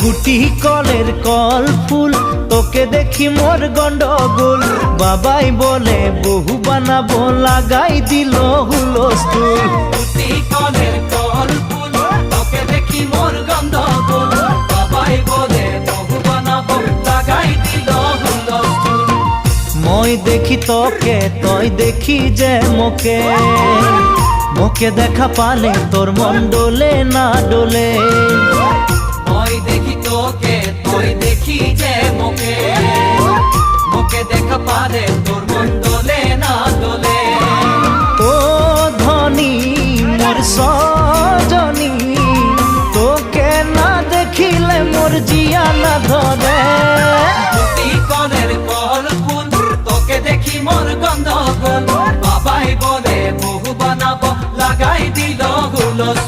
গুটি কলের কল ফুল তোকে দেখি মোর গন্ডগোল বাবাই বলে বহু বানাবো লাগাই দিল হুলস্থুল গুটি কলের কল ফুল তোকে দেখি মোর গন্ডগোল বাবাই বলে বহু বানাবো লাগাই দিল হুলস্থুল মই দেখি তোকে তই দেখি যে মোকে মোকে দেখা পালে তোর মন ডোলে না ডোলে মই দেখি তোকে তুই দেখি যে মোকে মোকে দেখা পারে তোর মন দোলে না দোলে ও ধনী মোর সজনী তোকে না দেখিলে মোর জিয়া না ধরে গুটি কলের কল ফুল তোকে দেখি মোর গন্ডগোল বাবাই বলে বহু বানাবো লাগাই দিল হুলস্থুল